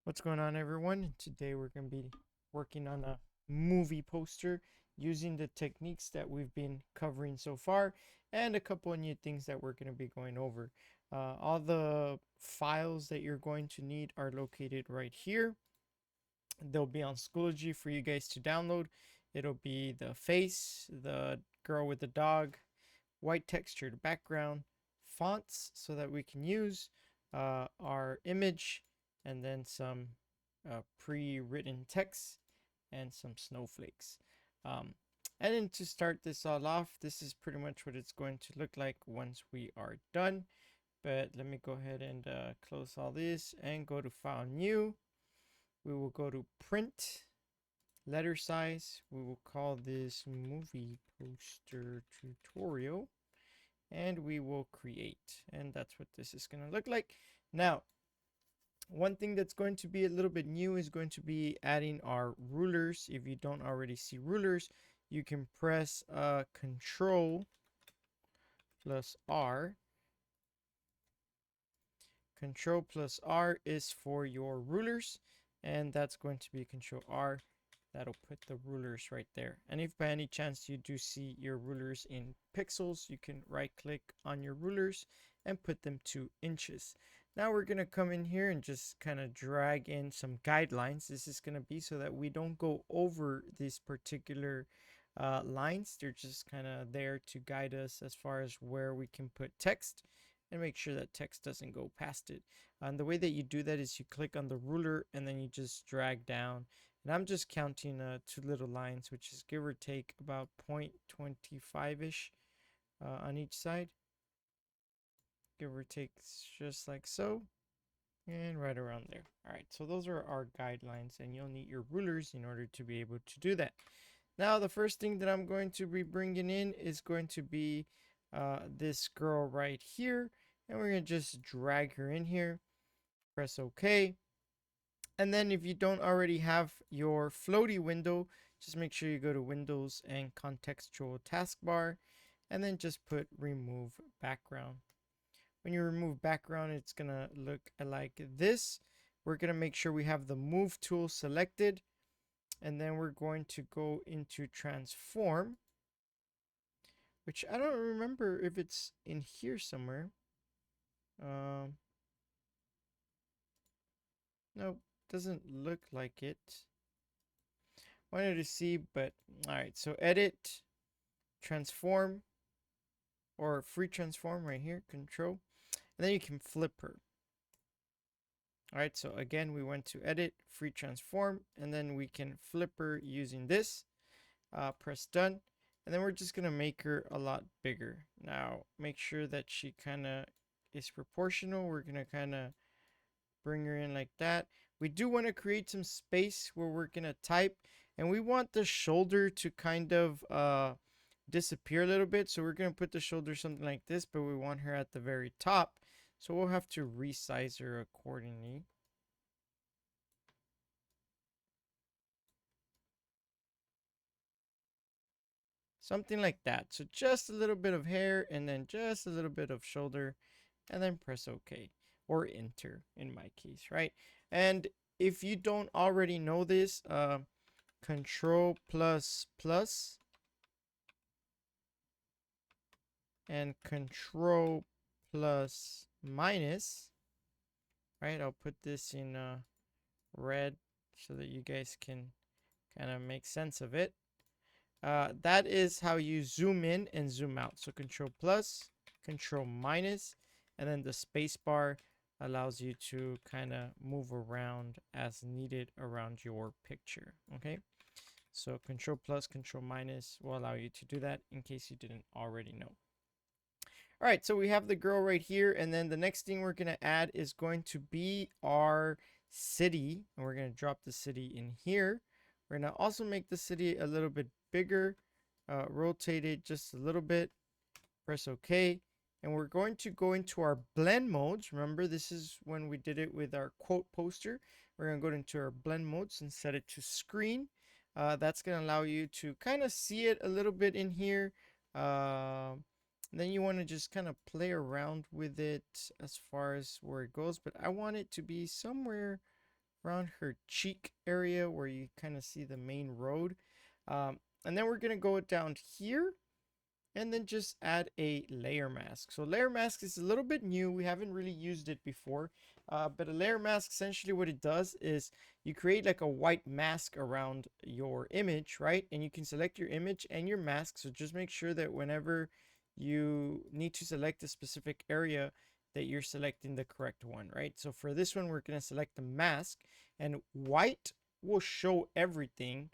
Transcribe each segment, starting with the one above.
What's going on, everyone? Today we're going to be working on a movie poster using the techniques that we've been covering so far and a couple of new things that we're going to be going over. All the files that you're going to need are located right here. They'll be on Schoology for you guys to download. It'll be the face, the girl with the dog, white textured background, fonts so that we can use our image, and then some pre-written text and some snowflakes. Um, and then to start this all off, this is pretty much what it's going to look like once we are done. But let me go ahead and close all this and go to File New. We will go to Print, Letter Size. We will call this Movie Poster Tutorial, and we will create, and that's what this is going to look like. Now, one thing that's going to be a little bit new is going to be adding our rulers. If you don't already see rulers, you can press Control plus R. Control plus R is for your rulers, and that's going to be Control R. That'll put the rulers right there. And if by any chance you do see your rulers in pixels, you can right click on your rulers and put them to inches. Now we're going to come in here and just kind of drag in some guidelines. This is going to be so that we don't go over these particular lines. They're just kind of there to guide us as far as where we can put text and make sure that text doesn't go past it. And the way that you do that is you click on the ruler and then you just drag down. And I'm just counting 2 little lines, which is give or take about 0.25-ish on each side. Give or take just like so. And right around there. All right, so those are our guidelines, and you'll need your rulers in order to be able to do that. Now, the first thing that I'm going to be bringing in is going to be this girl right here, and we're going to just drag her in here, press OK. And then if you don't already have your floaty window, just make sure you go to Windows and Contextual Taskbar, and then just put Remove Background. When you remove background, it's going to look like this. We're going to make sure we have the Move tool selected, and then we're going to go into Transform, which I don't remember if it's in here somewhere. Nope, doesn't look like it. Wanted to see, but all right. So edit, transform, or free transform right here, control, and then you can flip her. All right. So again, we went to edit, free transform, and then we can flip her using this. Press done, and then we're just gonna make her a lot bigger. Now, make sure that she kind of is proportional. We're gonna kind of bring her in like that. We do want to create some space where we're gonna type, and we want the shoulder to kind of disappear a little bit. So we're gonna put the shoulder something like this, but we want her at the very top. So we'll have to resize her accordingly. Something like that. So just a little bit of hair and then just a little bit of shoulder, and then press OK or enter in my case, right? And if you don't already know this, Control plus plus and Control plus minus, right? I'll put this in red so that you guys can kind of make sense of it. That is how you zoom in and zoom out. So Control plus, Control minus, and then the space bar allows you to kind of move around as needed around your picture. Okay, so Control plus, Control minus will allow you to do that in case you didn't already know. All right, so we have the girl right here, and then the next thing we're going to add is going to be our city, and we're going to drop the city in here. We're going to also make the city a little bit bigger, rotate it just a little bit, press OK, and we're going to go into our blend modes. Remember, this is when we did it with our quote poster. We're going to go into our blend modes and set it to screen. That's going to allow you to kind of see it a little bit in here. Then you want to just kind of play around with it as far as where it goes, but I want it to be somewhere around her cheek area where you kind of see the main road. And then we're going to go down here and then just add a layer mask. So layer mask is a little bit new. We haven't really used it before. But a layer mask, essentially what it does is you create like a white mask around your image, right? And you can select your image and your mask. So just make sure that whenever you need to select a specific area, that you're selecting the correct one, right? So for this one, we're going to select the mask, and white will show everything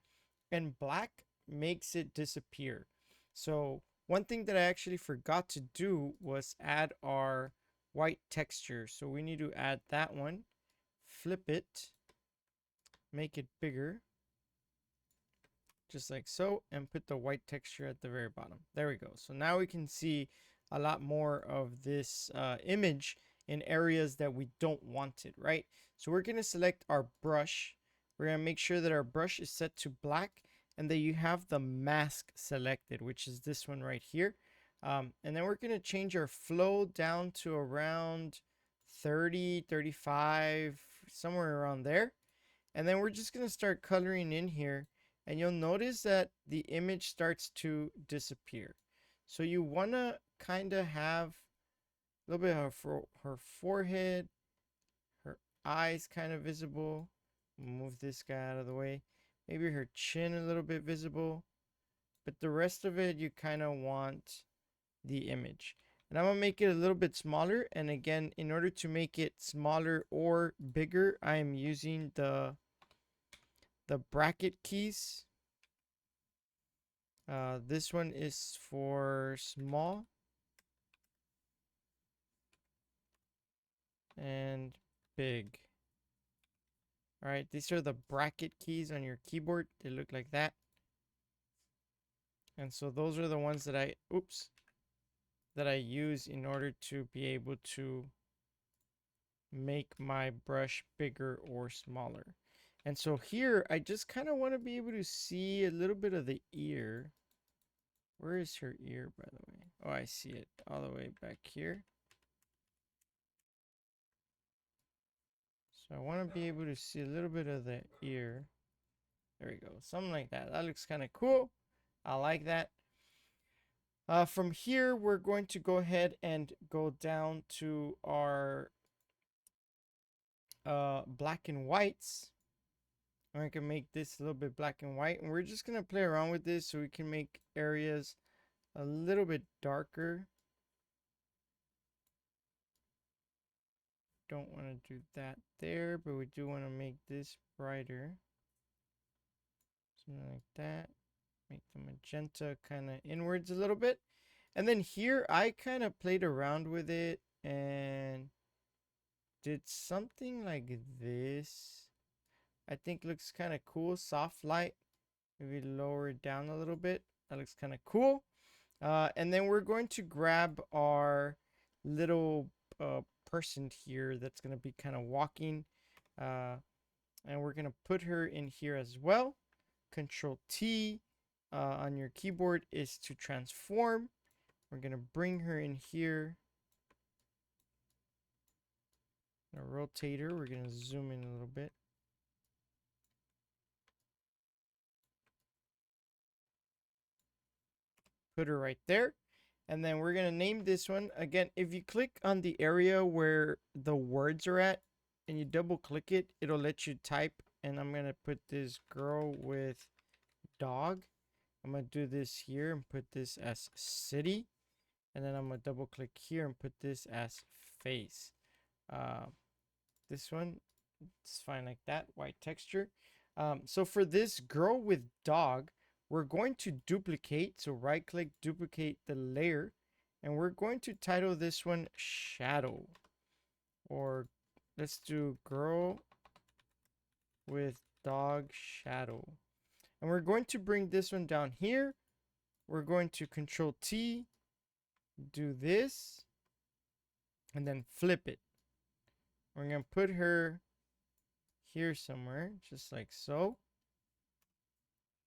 and black makes it disappear. So one thing that I actually forgot to do was add our white texture. So we need to add that one, flip it, make it bigger, just like so, and put the white texture at the very bottom. There we go. So now we can see a lot more of this image in areas that we don't want it, right? So we're going to select our brush. We're going to make sure that our brush is set to black and that you have the mask selected, which is this one right here. And then we're going to change our flow down to around 30, 35, somewhere around there. And then we're just going to start coloring in here. And you'll notice that the image starts to disappear. So you want to kind of have a little bit of her forehead, her eyes kind of visible. Move this guy out of the way. Maybe her chin a little bit visible. But the rest of it, you kind of want the image. And I'm going to make it a little bit smaller. And again, in order to make it smaller or bigger, I am using the bracket keys. This one is for small and big. All right, these are the bracket keys on your keyboard. They look like that. And so those are the ones that I use in order to be able to make my brush bigger or smaller. And so here, I just kind of want to be able to see a little bit of the ear. Where is her ear, by the way? Oh, I see it all the way back here. So I want to be able to see a little bit of the ear. There we go. Something like that. That looks kind of cool. I like that. From here, we're going to go ahead and go down to our black and whites. I can make this a little bit black and white, and we're just gonna play around with this so we can make areas a little bit darker. Don't want to do that there, but we do want to make this brighter. Something like that. Make the magenta kind of inwards a little bit. And then here I kind of played around with it and did something like this. I think looks kind of cool. Soft light. Maybe lower it down a little bit. That looks kind of cool. And then we're going to grab our little person here that's going to be kind of walking. And we're going to put her in here as well. Control T on your keyboard is to transform. We're going to bring her in here. Gonna rotate her. We're going to zoom in a little bit. Put her right there. And then we're going to name this one. Again, if you click on the area where the words are at and you double click it, it'll let you type. And I'm going to put this girl with dog. I'm going to do this here and put this as city. And then I'm going to double click here and put this as face. This one, it's fine like that, white texture. So for this girl with dog, we're going to duplicate. So right click, duplicate the layer. And we're going to title this one shadow. Or let's do girl with dog shadow. And we're going to bring this one down here. We're going to Control T, do this, and then flip it. We're going to put her here somewhere, just like so.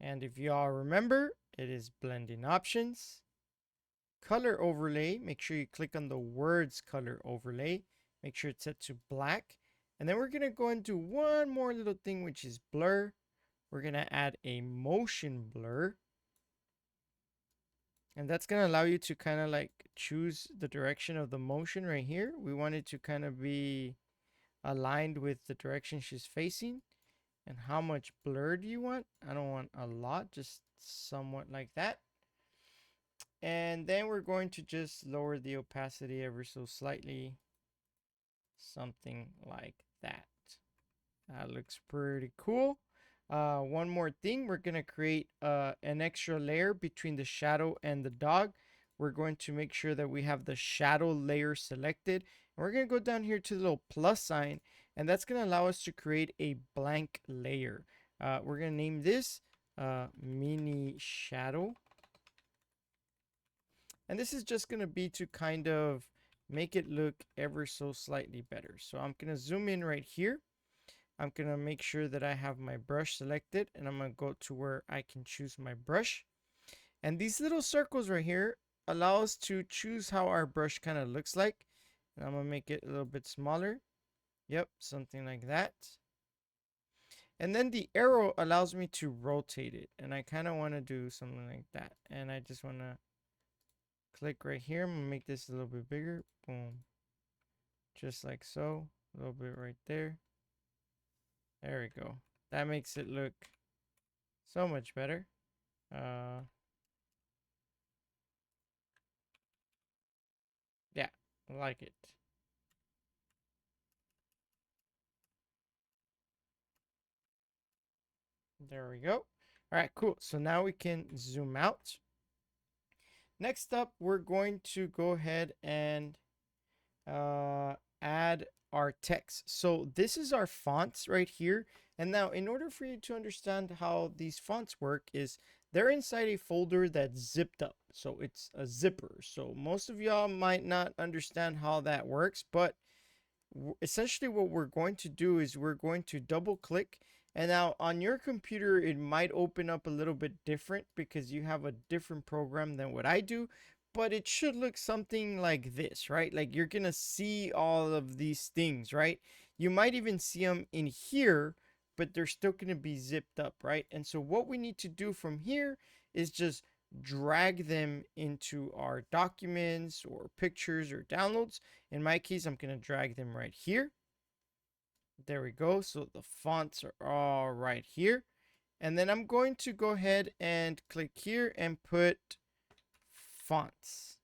And if y'all remember, it is blending options. Color overlay, make sure you click on the words color overlay. Make sure it's set to black. And then we're going to go and do one more little thing, which is blur. We're going to add a motion blur. And that's going to allow you to kind of like choose the direction of the motion right here. We want it to kind of be aligned with the direction she's facing. And how much blur do you want? I don't want a lot, just somewhat like that. And then we're going to just lower the opacity ever so slightly. Something like that. That looks pretty cool. One more thing, we're going to create an extra layer between the shadow and the dog. We're going to make sure that we have the shadow layer selected. And we're going to go down here to the little plus sign, and that's going to allow us to create a blank layer. We're going to name this mini shadow. And this is just going to be to kind of make it look ever so slightly better. So I'm going to zoom in right here. I'm going to make sure that I have my brush selected, and I'm going to go to where I can choose my brush. And these little circles right here allow us to choose how our brush kind of looks like. And I'm going to make it a little bit smaller. Yep, something like that. And then the arrow allows me to rotate it. And I kind of want to do something like that. And I just want to click right here. I'm going to make this a little bit bigger. Boom. Just like so. A little bit right there. There we go. That makes it look so much better. Yeah, I like it. There we go. All right, cool. So now we can zoom out. Next up, we're going to go ahead and add our text. So this is our fonts right here. And now in order for you to understand how these fonts work is they're inside a folder that's zipped up. So it's a zipper. So most of y'all might not understand how that works, but essentially what we're going to do is we're going to double click, and now on your computer it might open up a little bit different because you have a different program than what I do, but it should look something like this, right? Like you're gonna see all of these things, right? You might even see them in here, but they're still gonna be zipped up, right? And so what we need to do from here is just drag them into our documents or pictures or downloads. In my case, I'm going to drag them right here. There we go. So the fonts are all right here. And then I'm going to go ahead and click here and put fonts.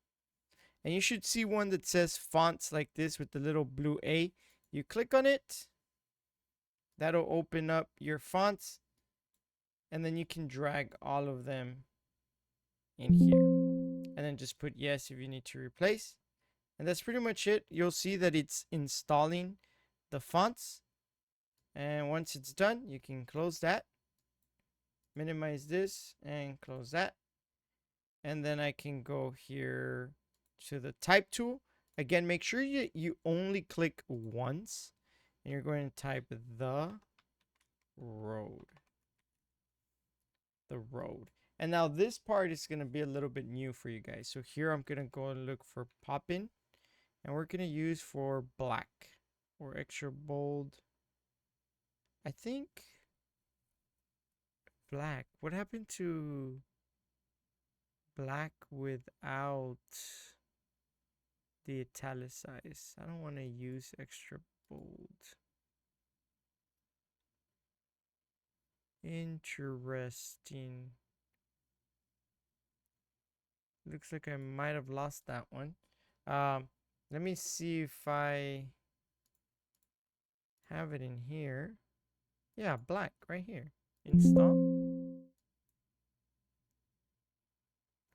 And you should see one that says fonts like this with the little blue A. You click on it. That'll open up your fonts. And then you can drag all of them in here. And then just put yes if you need to replace. And that's pretty much it. You'll see that it's installing the fonts. And once it's done, you can close that. Minimize this and close that. And then I can go here to the type tool. Again, make sure you only click once. And you're going to type the road. The road. And now this part is going to be a little bit new for you guys. So here I'm going to go and look for pop-in. And we're going to use for black or extra bold. I think black. What happened to black without the italicize? I don't want to use extra bold. Interesting. Looks like I might have lost that one. Let me see if I have it in here. Yeah, black right here. Install.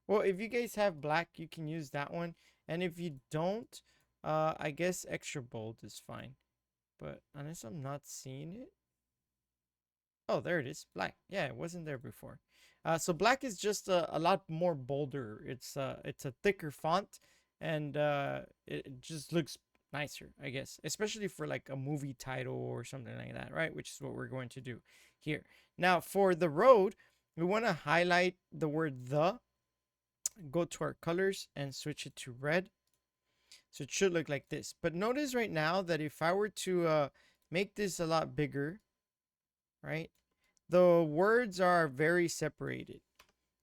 Well, if you guys have black, you can use that one. And if you don't, I guess extra bold is fine. But unless I'm not seeing it. Oh, there it is. Black. Yeah, it wasn't there before. So black is just a lot more bolder. It's a thicker font, and it just looks nicer, I guess, especially for like a movie title or something like that, right? Which is what we're going to do here. Now for the road, we want to highlight the word the, go to our colors and switch it to red. So it should look like this. But notice right now that if I were to make this a lot bigger, right? The words are very separated,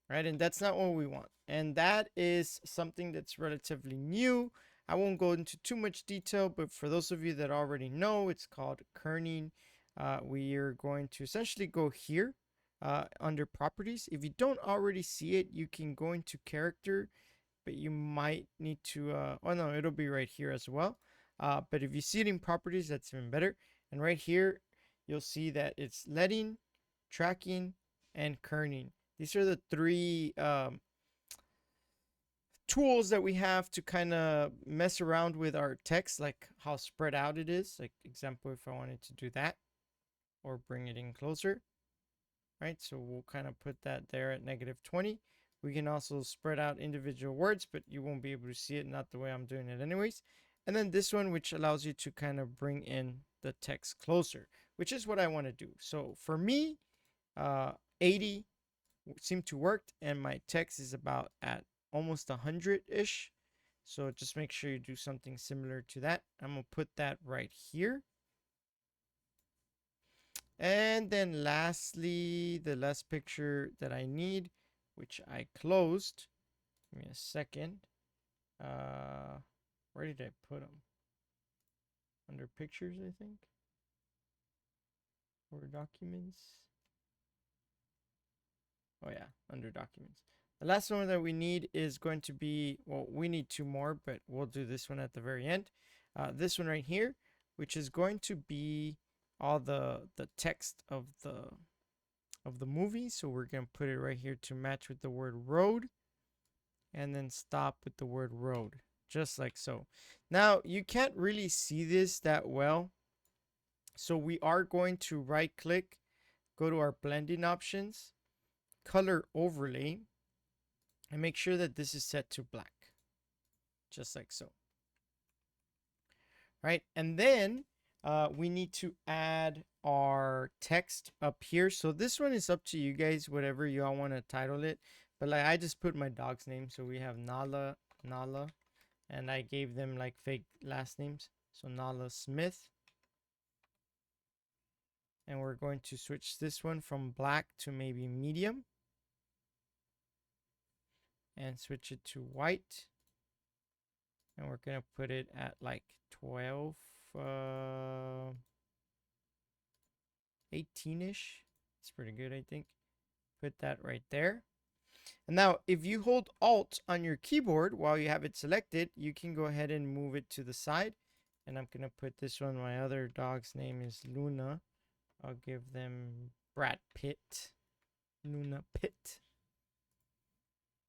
right? And that's not what we want. And that is something that's relatively new. I won't go into too much detail, but for those of you that already know, it's called kerning. We are going to essentially go here under properties. If you don't already see it, you can go into character, but you might need to, oh no, it'll be right here as well. But if you see it in properties, that's even better. And right here, you'll see that it's leading, tracking, and kerning. These are the three tools that we have to kind of mess around with our text, like how spread out it is. Like example, if I wanted to do that or bring it in closer, right? So we'll kind of put that there at -20. We can also spread out individual words, but you won't be able to see it, not the way I'm doing it anyways. And then this one, which allows you to kind of bring in the text closer, which is what I want to do. So for me, 80 seemed to work, and my text is about at almost 100-ish. So just make sure you do something similar to that. I'm going to put that right here. And then lastly, the last picture that I need, which I closed. Give me a second. Where did I put them? Under pictures, I think. Or documents. Oh yeah, under documents. The last one that we need is going to be, well, we need two more, but we'll do this one at the very end. This one right here, which is going to be all the text of the movie. So we're going to put it right here to match with the word road, and then stop with the word road, just like so. Now you can't really see this that well, so we are going to right click, go to our blending options, color overlay, and make sure that this is set to black, just like so. Right, and then we need to add our text up here. So this one is up to you guys, whatever you all want to title it. But like I just put my dog's name, so we have Nala, and I gave them like fake last names. So Nala Smith. And we're going to switch this one from black to maybe medium. And switch it to white. And we're going to put it at like 12, 18-ish. It's pretty good, I think. Put that right there. And now, if you hold Alt on your keyboard while you have it selected, you can go ahead and move it to the side. And I'm going to put this one, my other dog's name is Luna. I'll give them Brad Pitt. Luna Pitt.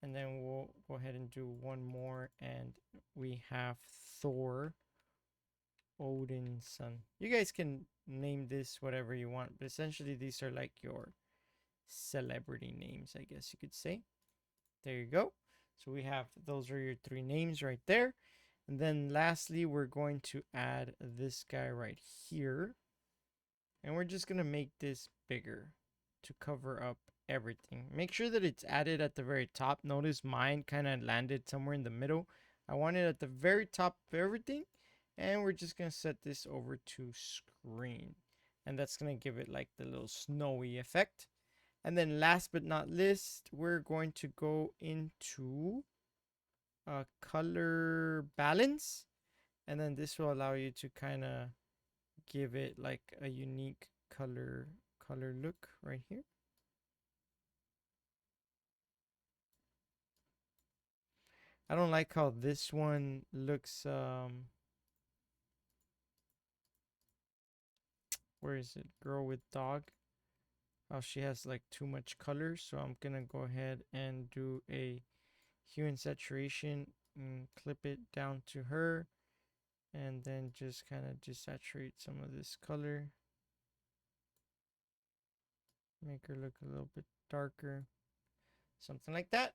And then we'll go ahead and do one more. And we have Thor, Odin's son. You guys can name this whatever you want. But essentially, these are like your celebrity names, I guess you could say. There you go. So we have, those are your three names right there. And then lastly, we're going to add this guy right here. And we're just going to make this bigger to cover up everything. Make sure that it's added at the very top. Notice mine kind of landed somewhere in the middle. I want it at the very top of everything. And we're just going to set this over to screen. And that's going to give it like the little snowy effect. And then last but not least, we're going to go into color balance. And then this will allow you to kind of give it like a unique color look right here. I don't like how this one looks. Where is it? Girl with dog. How she has like too much color. So I'm gonna go ahead and do a hue and saturation and clip it down to her. And then just kind of desaturate some of this color. Make her look a little bit darker. Something like that.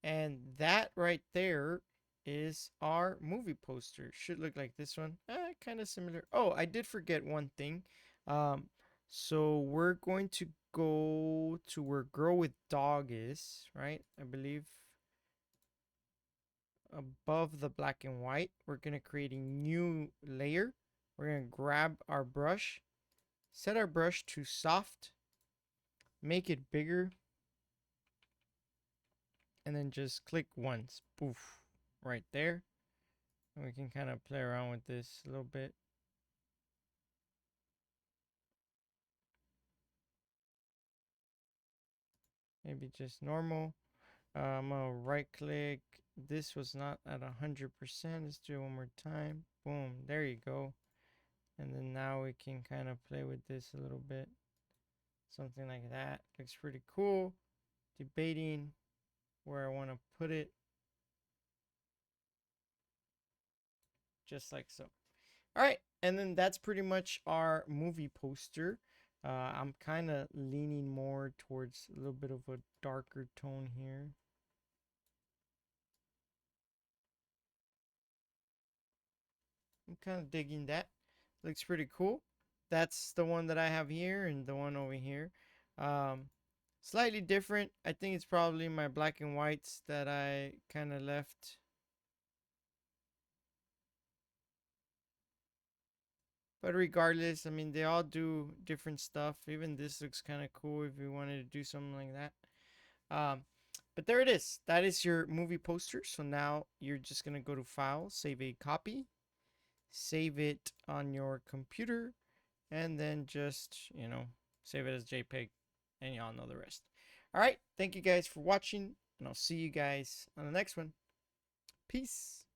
And that right there is our movie poster. Should look like this one. Kind of similar. Oh, I did forget one thing. So we're going to go to where girl with dog is, right? I believe above the black and white. We're going to create a new layer. we're going to grab our brush, set our brush to soft, make it bigger, and then just click once. Poof, right there. And we can kind of play around with this a little bit. Maybe just normal. I'm gonna right click. This was not at 100%. Let's do it one more time. Boom, there you go. And then now we can kind of play with this a little bit. Something like that. Looks pretty cool. Debating where I want to put it. Just like so. All right, and then that's pretty much our movie poster. I'm kind of leaning more towards a little bit of a darker tone here. I'm kind of digging that. Looks pretty cool. That's the one that I have here and the one over here. Um, Slightly different. I think it's probably my black and whites that I kind of left. But regardless, I mean, they all do different stuff. Even this looks kind of cool if you wanted to do something like that. Um, but there it is. That is your movie poster. So now you're just going to go to File, save a copy, save it on your computer, and then just, save it as JPEG, and y'all know the rest. All right. Thank you guys for watching, and I'll see you guys on the next one. Peace.